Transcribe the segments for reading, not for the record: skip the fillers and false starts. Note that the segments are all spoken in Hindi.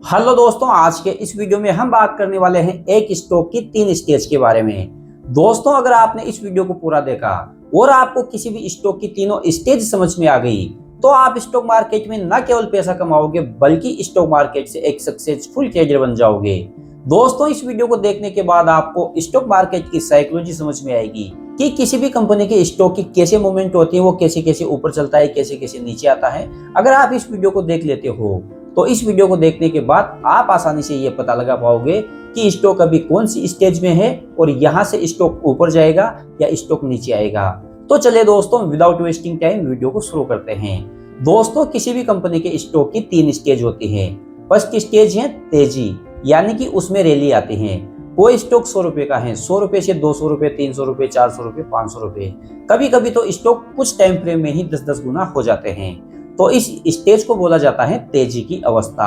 हेलो दोस्तों, आज के इस वीडियो में हम बात करने वाले हैं एक स्टॉक की 3 स्टेज के बारे में। दोस्तों, अगर आपने इस वीडियो को पूरा देखा और आपको किसी भी स्टॉक की तीनों स्टेज समझ में आ गई तो आप स्टॉक मार्केट में न केवल पैसा कमाओगे बल्कि स्टॉक मार्केट से एक सक्सेसफुल ट्रेडर बन जाओगे। दोस्तों, इस वीडियो को देखने के बाद आपको स्टॉक मार्केट की साइकोलॉजी समझ में आएगी कि किसी भी कंपनी के स्टॉक की कैसे मूवमेंट होती है, वो कैसे कैसे ऊपर चलता है, कैसे कैसे नीचे आता है। अगर आप इस वीडियो को देख लेते हो तो इस वीडियो को देखने के बाद आप आसानी से ये पता लगा पाओगे कि स्टॉक अभी कौन सी स्टेज में है और यहाँ से स्टॉक ऊपर जाएगा या स्टॉक नीचे आएगा। तो चलिए दोस्तों, विदाउट वेस्टिंग टाइम वीडियो को शुरू करते हैं। दोस्तों, किसी भी कंपनी के स्टॉक की 3 स्टेज होती है। फर्स्ट स्टेज है तेजी, यानी कि उसमें रैली आती है। कोई स्टॉक 100 रुपए का है, 100 रुपए से 200 रुपए, 300 रुपए, 400 रुपए, 500 रुपए, कभी कभी तो स्टॉक कुछ टाइम फ्रेम में ही 10-10 गुना हो जाते हैं। तो इस स्टेज को बोला जाता है तेजी की अवस्था।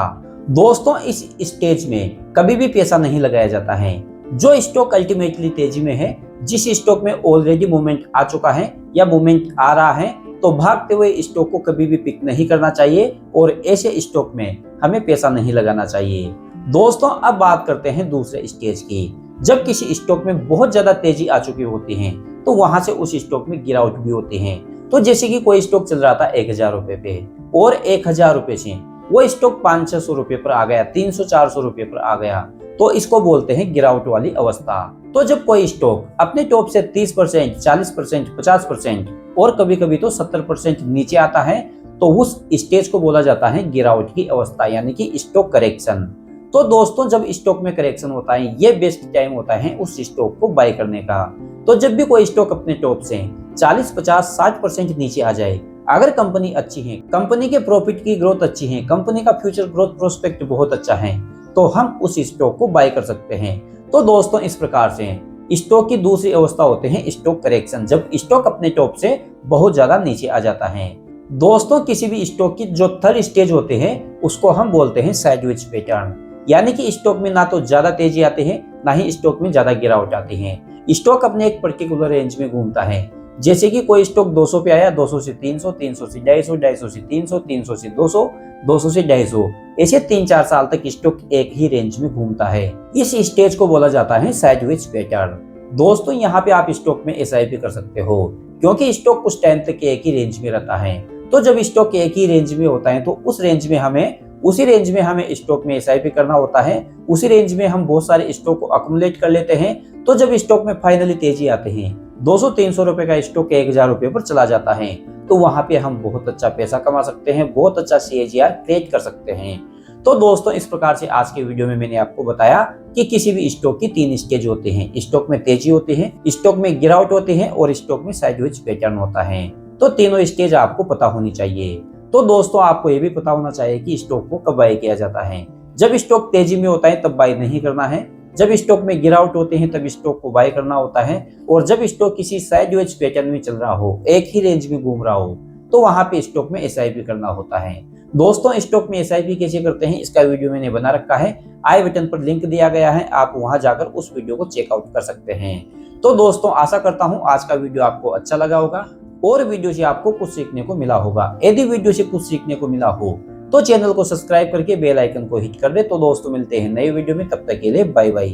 दोस्तों, इस स्टेज में कभी भी पैसा नहीं लगाया जाता है। जो स्टॉक अल्टीमेटली तेजी में है, जिस स्टॉक में ऑलरेडी मूवमेंट आ चुका है या मूवमेंट आ रहा है, तो भागते हुए स्टॉक को कभी भी पिक नहीं करना चाहिए और ऐसे स्टॉक में हमें पैसा नहीं लगाना चाहिए। दोस्तों, अब बात करते हैं दूसरे स्टेज की। जब किसी स्टॉक में बहुत ज्यादा तेजी आ चुकी होती है तो वहां से उस स्टॉक में गिरावट भी होती है। तो जैसे कि कोई स्टॉक चल रहा था 1000 रुपए पे और 1000 रुपए से वो स्टॉक 500-600 रुपए पर आ गया, 300-400 रुपए पर आ गया, तो इसको बोलते हैं गिरावट वाली अवस्था। तो जब कोई स्टॉक अपने टॉप से 30%, 40%, 50% और कभी कभी तो 70% नीचे आता है तो उस स्टेज को बोला जाता है गिरावट की अवस्था, यानी कि स्टॉक करेक्शन। तो दोस्तों, जब स्टॉक में करेक्शन होता है, ये बेस्ट टाइम होता है उस स्टॉक को बाय करने का। तो जब भी कोई स्टॉक अपने टॉप से 40, 50, 60% नीचे आ जाए, अगर कंपनी अच्छी है, कंपनी के प्रॉफिट की ग्रोथ अच्छी है, कंपनी का फ्यूचर ग्रोथ प्रोस्पेक्ट बहुत अच्छा है, तो हम उस स्टॉक को बाय कर सकते हैं। तो दोस्तों, इस प्रकार से स्टॉक की दूसरी अवस्था होते हैं स्टॉक करेक्शन, जब स्टॉक अपने टॉप से बहुत ज्यादा नीचे आ जाता है। दोस्तों, किसी भी स्टॉक की जो थर्ड स्टेज होते हैं उसको हम बोलते हैं साइडवेज पैटर्न, यानी कि स्टॉक में ना तो ज्यादा तेजी आती है ना ही स्टॉक में ज्यादा गिरावट आती है। स्टॉक अपने एक पर्टिकुलर रेंज में घूमता है। जैसे कि कोई स्टॉक 200 पे आया, 200 से 300, 300 से 250, 250 से 300, 300 से 200, 200 से 250, ऐसे 3-4 साल तक स्टॉक एक ही रेंज में घूमता है। इस स्टेज को बोला जाता है साइडवेज पैटर्न। दोस्तों, यहाँ पे आप स्टॉक में एसआईपी कर सकते हो, क्योंकि स्टॉक कुछ टाइम तक एक ही रेंज में रहता है। तो जब स्टॉक एक ही रेंज में होता है तो उसी रेंज में हमें स्टॉक में एसआईपी करना होता है। उसी रेंज में हम बहुत सारे स्टॉक को अक्यूमुलेट कर लेते हैं। तो जब स्टॉक में फाइनली तेजी आते हैं, 200-300 रुपए का स्टॉक 1000 रुपए पर चला जाता है, तो वहां पे हम बहुत अच्छा पैसा कमा सकते हैं, बहुत अच्छा CAGR क्रिएट कर सकते हैं। तो दोस्तों, इस प्रकार से आज के वीडियो में मैंने आपको बताया कि किसी भी स्टॉक की 3 स्टेज होते हैं। स्टॉक में तेजी होती है, स्टॉक में गिरावट होती है और स्टॉक में साइडवेज पैटर्न होता है। तो तीनों स्टेज आपको पता होनी चाहिए। तो दोस्तों, आपको ये भी पता होना चाहिए कि स्टॉक को कब बाय किया जाता है। जब स्टॉक तेजी में होता है तब बाय नहीं करना है, जब स्टॉक में गिरावट होती है तब स्टॉक को बाय करना होता है, और जब स्टॉक किसी साइडवेज पैटर्न में चल रहा हो, एक ही रेंज में घूम रहा हो, तो वहां पे स्टॉक में एसआईपी करना होता है। दोस्तों, स्टॉक में एसआईपी कैसे करते हैं इसका वीडियो मैंने बना रखा है, आई बटन पर लिंक दिया गया है, आप वहां जाकर उस वीडियो को चेकआउट कर सकते हैं। तो दोस्तों, आशा करता हूँ आज का वीडियो आपको अच्छा लगा होगा और वीडियो से आपको कुछ सीखने को मिला होगा। यदि वीडियो से कुछ सीखने को मिला हो तो चैनल को सब्सक्राइब करके बेल आइकन को हिट कर दे। तो दोस्तों, मिलते हैं नए वीडियो में, तब तक के लिए बाय बाय।